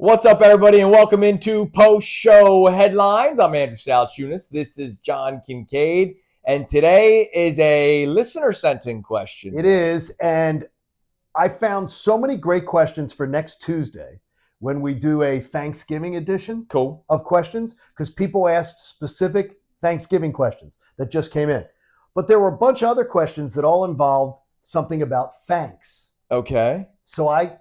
What's up, everybody, and welcome into post-show headlines. I'm Andrew Salciunas. This is John Kincade, and today is a listener-sent-in question. It is, and I found so many great questions for next Tuesday when we do a Thanksgiving edition of questions, because people asked specific Thanksgiving questions that just came in. But there were a bunch of other questions that all involved something about thanks. Okay. So I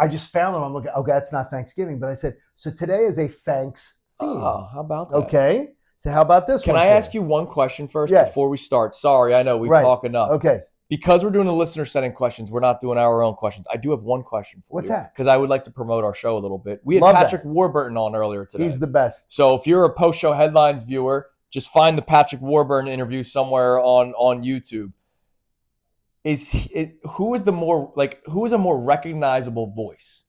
just found them. I'm looking, okay, that's not Thanksgiving. But I said, so today is a thanks theme. Oh, how about that? Okay. So how about this one? Can I ask you one question first before we start? Sorry, I know we talk enough. Okay. Because we're doing the listener sending questions, we're not doing our own questions. I do have one question for you. What's that? Because I would like to promote our show a little bit. We had Patrick Warburton on earlier today. He's the best. So if you're a post-show headlines viewer, just find the Patrick Warburton interview somewhere on YouTube. Who is a more recognizable voice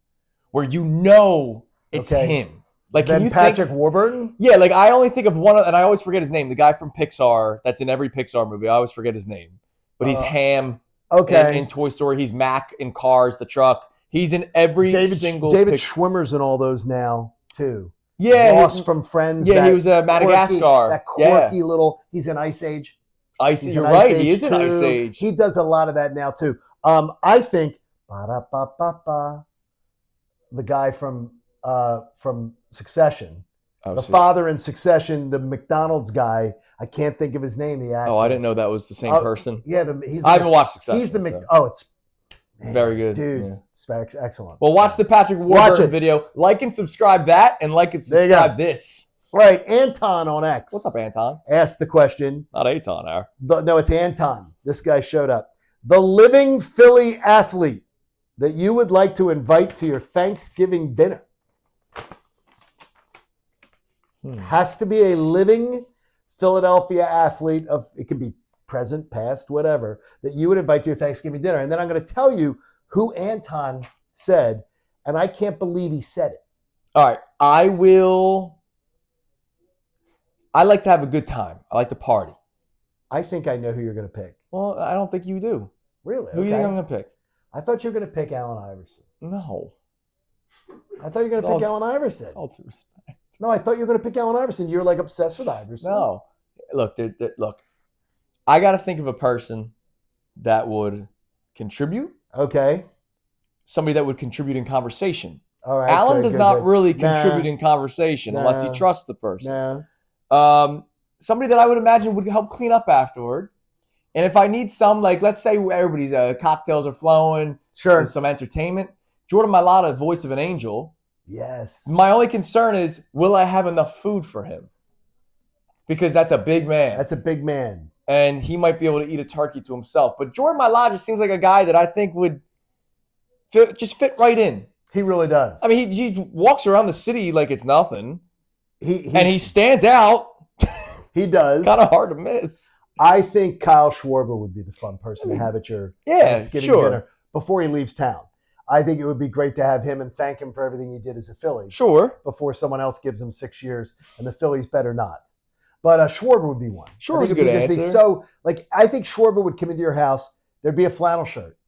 where you know it's him? Like, then Patrick Warburton? Yeah, like I only think of one, and I always forget his name. The guy from Pixar that's in every Pixar movie. I always forget his name, but he's Ham. In Toy Story. He's Mac in Cars, the truck. He's in every single. David Schwimmer's in all those now too. Yeah, Ross from Friends. Yeah, he was a Madagascar. That quirky little. He's in Ice Age. You're right. He is in Ice Age. He does a lot of that now too. I think the guy from Succession, father in Succession, the McDonald's guy. I can't think of his name. The actor. Oh, I didn't know that was the same person. Yeah, I haven't watched Succession. He's the it's very good, dude. Yeah. It's excellent. Well, watch the Patrick Warburton video. Like and subscribe that, and like and subscribe this. Right, Anton on X. What's up, Anton? Asked the question. Not Aton, hour. No, it's Anton. This guy showed up. The living Philly athlete that you would like to invite to your Thanksgiving dinner. Has to be a living Philadelphia athlete it can be present, past, whatever, that you would invite to your Thanksgiving dinner. And then I'm going to tell you who Anton said, and I can't believe he said it. All right, I like to have a good time. I like to party. I think I know who you're going to pick. Well, I don't think you do. Really? Who do you think I'm going to pick? I thought you were going to pick Allen Iverson. No. I thought you were going to pick Allen Iverson. All due respect. No, I thought you were going to pick Allen Iverson. You're like obsessed with Iverson. No. Look. I got to think of a person that would contribute. Okay. Somebody that would contribute in conversation. All right. Allen does not really contribute in conversation unless he trusts the person. Somebody that I would imagine would help clean up afterward. And if I need some, like, let's say everybody's cocktails are flowing, sure, some entertainment. Jordan Mailata, voice of an angel. Yes. My only concern is, will I have enough food for him? Because that's a big man. That's a big man. And he might be able to eat a turkey to himself. But Jordan Mailata just seems like a guy that I think would fit right in. He really does. I mean, he walks around the city like it's nothing. And he stands out. He does. Kind of hard to miss. I think Kyle Schwarber would be the fun person to have at your Thanksgiving dinner before he leaves town. I think it would be great to have him and thank him for everything he did as a Philly. Sure. Before someone else gives him 6 years, and the Phillies better not. But Schwarber would be one. Schwarber's a good answer. I think Schwarber would come into your house. Thered be a flannel shirt.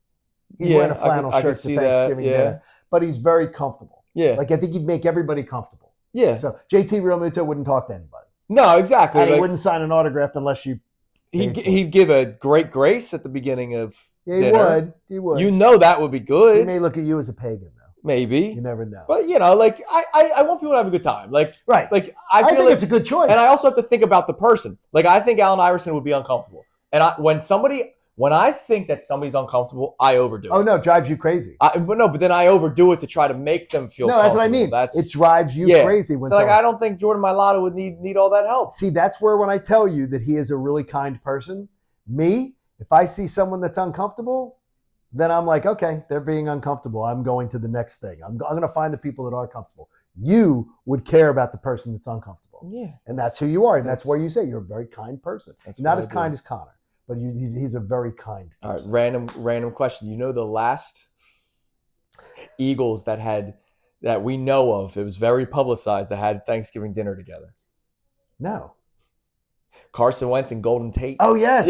He's wearing a flannel shirt to Thanksgiving dinner. But he's very comfortable. Yeah. Like, I think he'd make everybody comfortable. Yeah. So JT Realmuto wouldn't talk to anybody. No, exactly. And he wouldn't sign an autograph unless you. He'd give a great grace at the beginning of dinner. He would. You know that would be good. He may look at you as a pagan, though. Maybe. You never know. But, I want people to have a good time. Right. I think it's a good choice. And I also have to think about the person. I think Allen Iverson would be uncomfortable. And when I think that somebody's uncomfortable, I overdo it. Oh, no, it drives you crazy. But then I overdo it to try to make them feel comfortable. That's what I mean. It drives you crazy. I don't think Jordan Mailata would need all that help. See, that's where when I tell you that he is a really kind person, if I see someone that's uncomfortable, then I'm like, okay, they're being uncomfortable. I'm going to the next thing. I'm going to find the people that are comfortable. You would care about the person that's uncomfortable. Yeah. And that's who you are. And that's where you say you're a very kind person. That's not as kind as Connor, but he's a very kind person. All right, random question. You know the last Eagles that we know of, it was very publicized, that had Thanksgiving dinner together? No. Carson Wentz and Golden Tate. Oh, yes.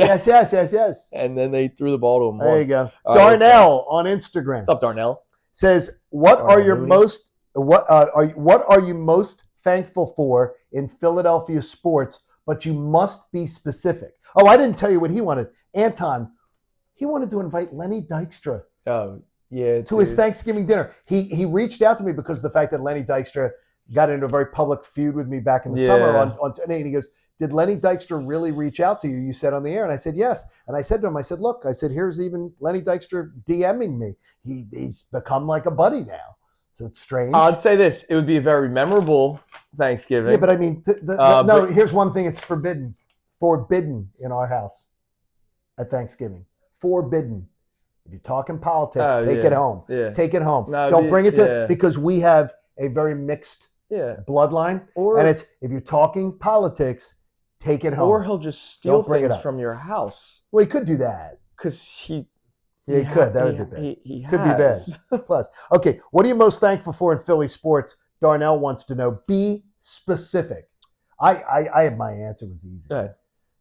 And then they threw the ball to him there once. There you go. Darnell on Instagram. What's up, Darnell? Says, what are your most what are you most thankful for in Philadelphia sports? But you must be specific. Oh, I didn't tell you what he wanted. Anton, he wanted to invite Lenny Dykstra. Oh, yeah, to his Thanksgiving dinner. He reached out to me because of the fact that Lenny Dykstra got into a very public feud with me back in the summer on today. And he goes, did Lenny Dykstra really reach out to you? You said on the air. And I said, yes. And I said to him, I said, look, I said, here's even Lenny Dykstra DMing me. He's become like a buddy now. So it's strange. I'd say this. It would be a very memorable Thanksgiving. Yeah, but I mean, no, here's one thing. It's forbidden. Forbidden in our house at Thanksgiving. Forbidden. If you're talking politics, take it home. Yeah. Take it home. No, don't bring it to because we have a very mixed bloodline. And it's if you're talking politics, take it home. Or he'll just steal things from your house. Well, he could do that. Because he could. That would be bad. He could be bad. Plus, okay, what are you most thankful for in Philly sports? Darnell wants to know. Be specific. I have my answer was easy. Go ahead.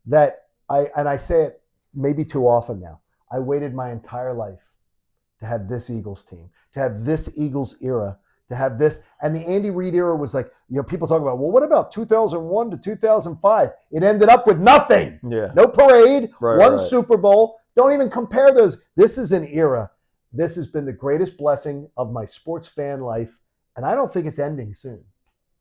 That I say it maybe too often now. I waited my entire life to have this Eagles team, to have this Eagles era, to have this. And the Andy Reid era was like, people talk about, well, what about 2001 to 2005? It ended up with nothing. Yeah. No parade, one Super Bowl. Don't even compare those. This is an era. This has been the greatest blessing of my sports fan life. And I don't think it's ending soon.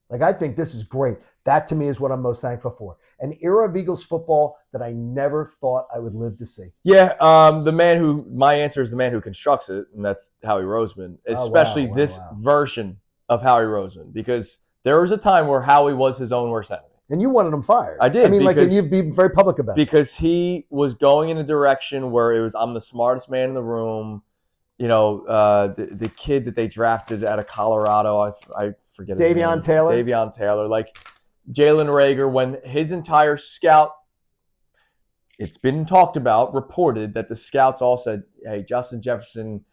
Like, I think this is great. That, to me, is what I'm most thankful for. An era of Eagles football that I never thought I would live to see. Yeah, my answer is the man who constructs it, and that's Howie Roseman, especially this version of Howie Roseman, because there was a time where Howie was his own worst enemy. And you wanted him fired. I did. I mean, and you've been very public about it. Because he was going in a direction where it was, I'm the smartest man in the room. You know, the kid that they drafted out of Colorado, I forget his name. Davion Taylor. Like Jalen Reagor, when his entire scout, it's been talked about, reported that the scouts all said, hey, Justin Jefferson,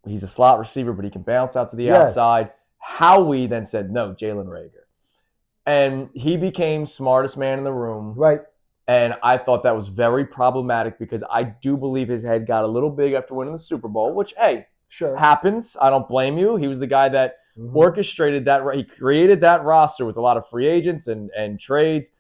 he's a slot receiver, but he can bounce out to the outside. Howie then said, no, Jalen Reagor. And he became smartest man in the room. Right. And I thought that was very problematic because I do believe his head got a little big after winning the Super Bowl, which, hey, happens. I don't blame you. He was the guy that orchestrated that. He created that roster with a lot of free agents and trades.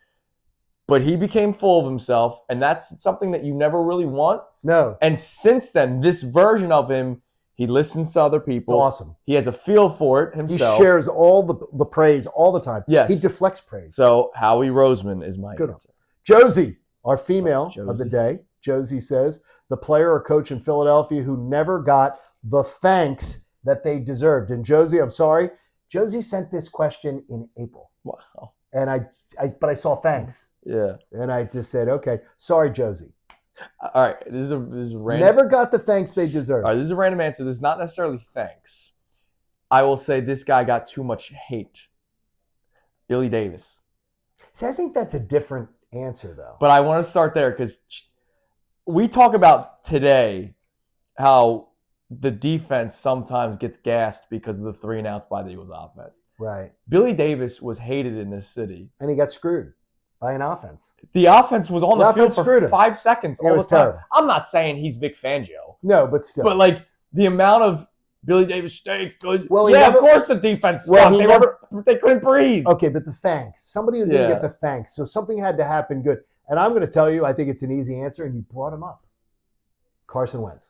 But he became full of himself, and that's something that you never really want. No. And since then, this version of him, he listens to other people. It's awesome. He has a feel for it himself. He shares all the praise all the time. Yes. He deflects praise. So Howie Roseman is my answer. Josie, our female of the day. Josie says, the player or coach in Philadelphia who never got the thanks that they deserved. And Josie, I'm sorry. Josie sent this question in April. Wow. And but I saw thanks. Yeah. And I just said, okay, sorry, Josie. All right. This is random. Never got the thanks they deserved. All right. This is a random answer. This is not necessarily thanks. I will say this guy got too much hate. Billy Davis. See, I think that's a different answer, though. But I want to start there because we talk about today how the defense sometimes gets gassed because of the 3 and outs by the Eagles offense. Right. Billy Davis was hated in this city. And he got screwed by an offense. The offense was on the field for 5 seconds all the time. Terrible. I'm not saying he's Vic Fangio. No, but still. But like the amount of Billy Davis steak. Well, of course the defense sucked. They couldn't breathe. Okay, but the thanks. Somebody who didn't get the thanks. So something had to happen good. And I'm going to tell you, I think it's an easy answer, and you brought him up. Carson Wentz.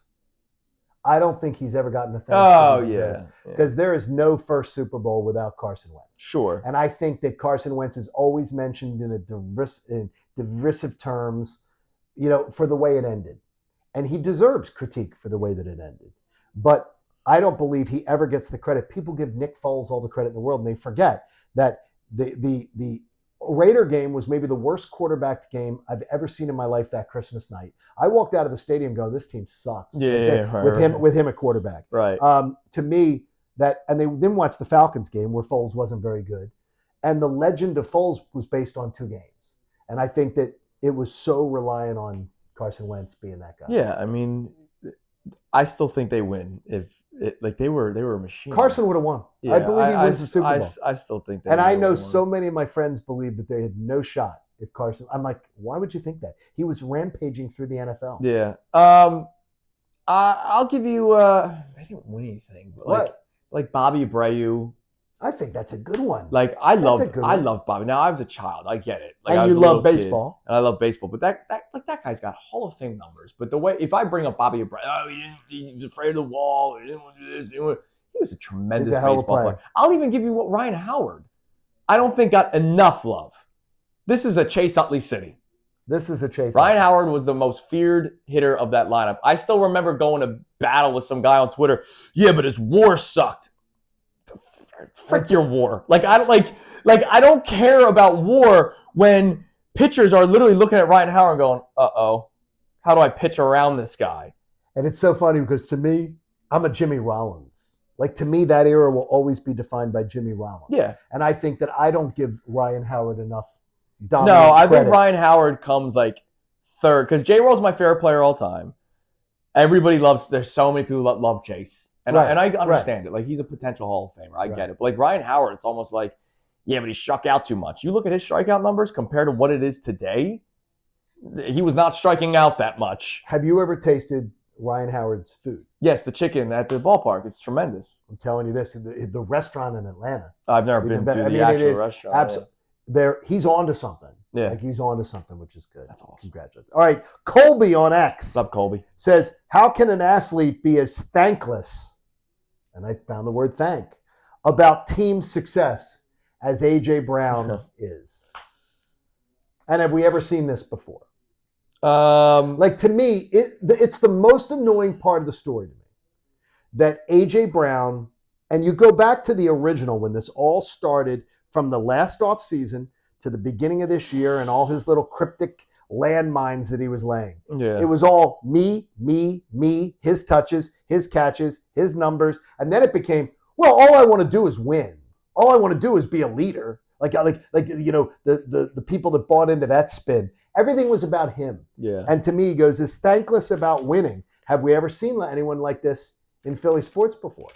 I don't think he's ever gotten the thanks. Oh, yeah. Because there is no first Super Bowl without Carson Wentz. Sure. And I think that Carson Wentz is always mentioned in derisive terms, for the way it ended. And he deserves critique for the way that it ended. But I don't believe he ever gets the credit. People give Nick Foles all the credit in the world, and they forget that the Raider game was maybe the worst quarterbacked game I've ever seen in my life that Christmas night. I walked out of the stadium going, this team sucks. With him at quarterback. Right. To me, and they didn't watch the Falcons game where Foles wasn't very good. And the legend of Foles was based on 2 games. And I think that it was so reliant on Carson Wentz being that guy. Yeah, I mean, I still think they win they were a machine. Carson would have won. Yeah, I believe he wins the Super Bowl. I still think and I know so many of my friends believe that they had no shot if Carson. I'm like, why would you think that? He was rampaging through the NFL. Yeah. I'll give you. They didn't win anything. But like Bobby Abreu I think that's a good one. Like I loved Bobby. Now I was a child. I get it. Like, and I was you love baseball. And I love baseball. But that guy's got Hall of Fame numbers. But the way, if I bring up Bobby O'Brien, he was afraid of the wall. He didn't want to do this. He was a tremendous baseball player. I'll even give you what Ryan Howard, I don't think got enough love. This is a Chase Utley city. Ryan Howard was the most feared hitter of that lineup. I still remember going to battle with some guy on Twitter. Yeah, but his WAR sucked. Frick your WAR. I don't care about WAR when pitchers are literally looking at Ryan Howard going, uh-oh, how do I pitch around this guy? And it's so funny because to me, I'm a Jimmy Rollins. Like, to me, that era will always be defined by Jimmy Rollins. Yeah. And I think that I don't give Ryan Howard enough No, I think Ryan Howard comes like third because J-Roll's my favorite player all time. Everybody loves, there's so many people that love Chase. And I understand it. Like, he's a potential Hall of Famer. I get it. But like Ryan Howard, it's almost like, yeah, but he struck out too much. You look at his strikeout numbers compared to what it is today, he was not striking out that much. Have you ever tasted Ryan Howard's food? Yes, the chicken at the ballpark. It's tremendous. I'm telling you this, the restaurant in Atlanta. I've never been to the actual restaurant. Absolutely. He's on to something. Yeah. Like, he's on to something, which is good. That's awesome. Congratulations. All right. Colby on X. What's up, Colby? Says, how can an athlete be as thankless, and I found the word thank, about team success as AJ Brown is? And have we ever seen this before? Like, to me, it's the most annoying part of the story to me that AJ Brown, and you go back to the original when this all started from the last offseason to the beginning of this year and all his little cryptic landmines that he was laying. Yeah. It was all me, his touches, his catches, his numbers. And then it became, well, all I want to do is win. All I want to do is be a leader. Like the people that bought into that spin. Everything was about him. Yeah. And to me, he goes, is thankless about winning. Have we ever seen anyone like this in Philly sports before?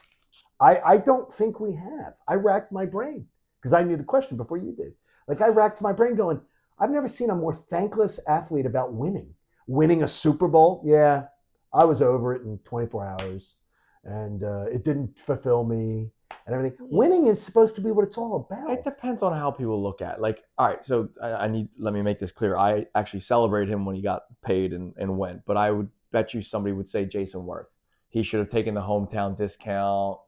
I don't think we have. I racked my brain because I knew the question before you did. Like, I racked my brain going, I've never seen a more thankless athlete about winning. Winning a Super Bowl, yeah, I was over it in 24 hours, and it didn't fulfill me and everything. Winning is supposed to be what it's all about. It depends on how people look at it. Like, all right, so let me make this clear. I actually celebrated him when he got paid and went, but I would bet you somebody would say Jason Worth. He should have taken the hometown discount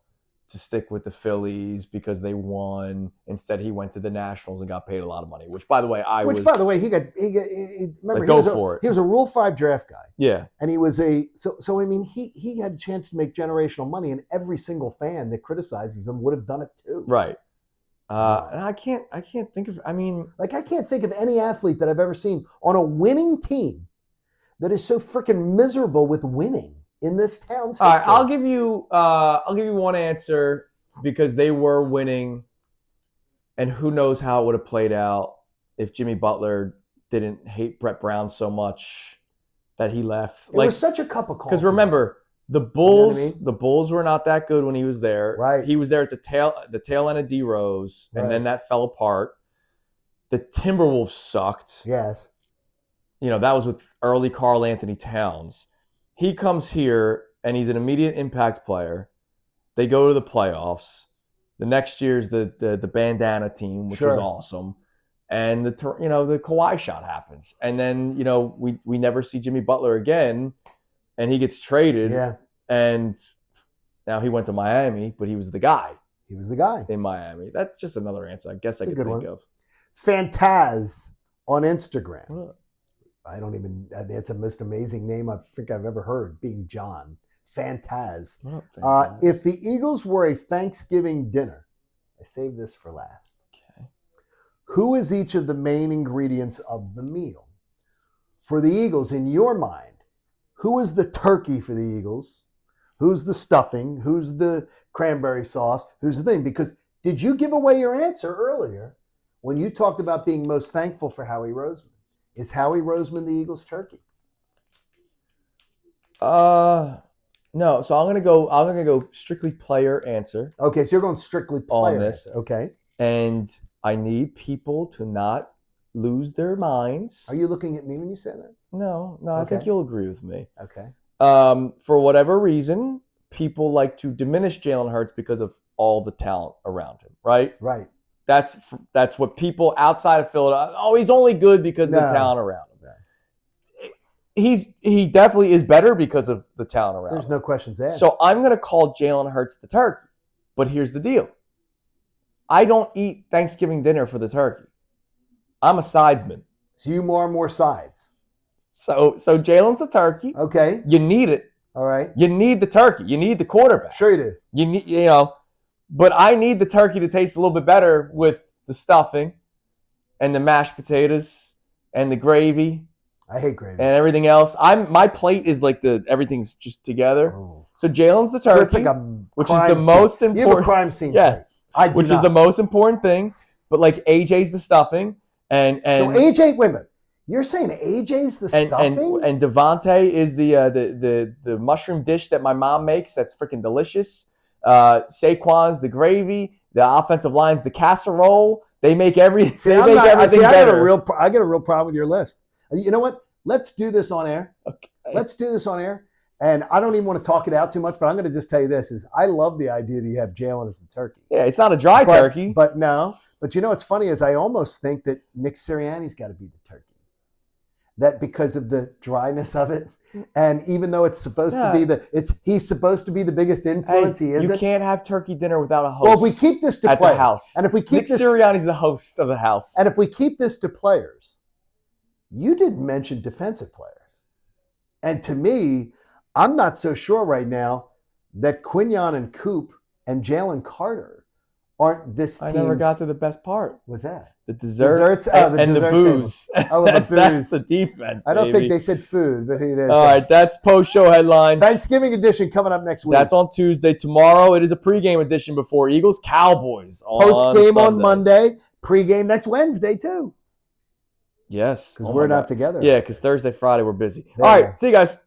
to stick with the Phillies because they won. Instead, he went to the Nationals and got paid a lot of money. Which, by the way, remember, he was a Rule 5 draft guy. Yeah, and he was so I mean, he had a chance to make generational money, and every single fan that criticizes him would have done it too. Right. And I can't think of. I mean, like, I can't think of any athlete that I've ever seen on a winning team that is so freaking miserable with winning in this town's history. All right, I'll give you one answer because they were winning, and who knows how it would have played out if Jimmy Butler didn't hate Brett Brown so much that he left. It was such a cup of coffee. Because remember, the Bulls, the Bulls were not that good when he was there. Right. He was there at the tail end of D Rose, and then that fell apart. The Timberwolves sucked. Yes. That was with early Karl Anthony Towns. He comes here, and he's an immediate impact player. They go to the playoffs. The next year's the bandana team, which was awesome. And the Kawhi shot happens. And then, we never see Jimmy Butler again, and he gets traded. Yeah. And now he went to Miami, but he was the guy. He was the guy. In Miami. That's just another answer I guess I could think of. Fantaz on Instagram. It's the most amazing name I think I've ever heard, being John. Fantaz. If the Eagles were a Thanksgiving dinner, I saved this for last. Okay. Who is each of the main ingredients of the meal? For the Eagles, in your mind, who is the turkey for the Eagles? Who's the stuffing? Who's the cranberry sauce? Who's the thing? Because did you give away your answer earlier when you talked about being most thankful for Howie Roseman? Is Howie Roseman the Eagles' turkey? No. So I'm gonna go strictly player answer. Okay, so you're going strictly player on this. Answer. Okay. And I need people to not lose their minds. Are you looking at me when you say that? No. Okay. I think you'll agree with me. Okay. For whatever reason, people like to diminish Jalen Hurts because of all the talent around him, right? Right. That's what people outside of Philadelphia, he's only good because of the talent around him. No. He definitely is better because of the talent around him. There's no questions asked. So I'm going to call Jalen Hurts the turkey. But here's the deal. I don't eat Thanksgiving dinner for the turkey. I'm a sidesman. So you more sides. So Jalen's the turkey. Okay. You need it. All right. You need the turkey. You need the quarterback. Sure you do. But I need the turkey to taste a little bit better with the stuffing and the mashed potatoes and the gravy. I hate gravy. And everything else. My plate is like everything's just together. Oh. So Jalen's the turkey, so it's like which is the most important. You have a crime scene. Yes, which is the most important thing. But like AJ's the stuffing, and so AJ, wait a minute. You're saying AJ's the stuffing? And Devontae is the mushroom dish that my mom makes. That's freaking delicious. Saquon's the gravy. The offensive line's the casserole. They make everything. Everything better. I get a real problem with your list. You know what? Let's do this on air. Okay. Let's do this on air. And I don't even want to talk it out too much, but I'm going to just tell you this: I love the idea that you have Jalen as the turkey. Yeah, it's not a dry turkey. But no. But you know what's funny is I almost think that Nick Sirianni's got to be the turkey. That because of the dryness of it, and even though it's supposed to be he's supposed to be the biggest influence. He isn't. You can't have turkey dinner without a host. Well, if we keep this to players, the house, and if we keep Nick Sirianni's the host of the house, and if we keep this to players, you didn't mention defensive players, and to me, I'm not so sure right now that Quinyon and Coop and Jalen Carter aren't this team's... I never got to the best part. What's that? The desserts and the booze. Oh, that's the defense, I don't think they said food, but it is. All right, that's post-show headlines. Thanksgiving edition coming up next week. That's on Tuesday. Tomorrow, it is a pregame edition before Eagles-Cowboys on Post-game Sunday. on Monday. Pregame next Wednesday, too. Yes. Because we're not together. Yeah, because Thursday, Friday, we're busy. All right, see you guys.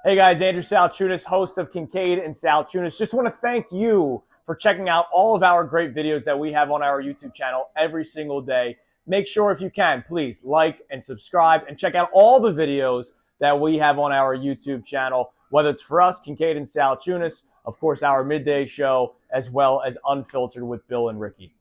Hey guys, Andrew Salciunas, host of Kincade and Salciunas. Just want to thank you for checking out all of our great videos that we have on our YouTube channel every single day. Make sure, if you can, please like and subscribe and check out all the videos that we have on our YouTube channel, whether it's for us, Kincade and Salciunas, of course, our midday show, as well as Unfiltered with Bill and Ricky.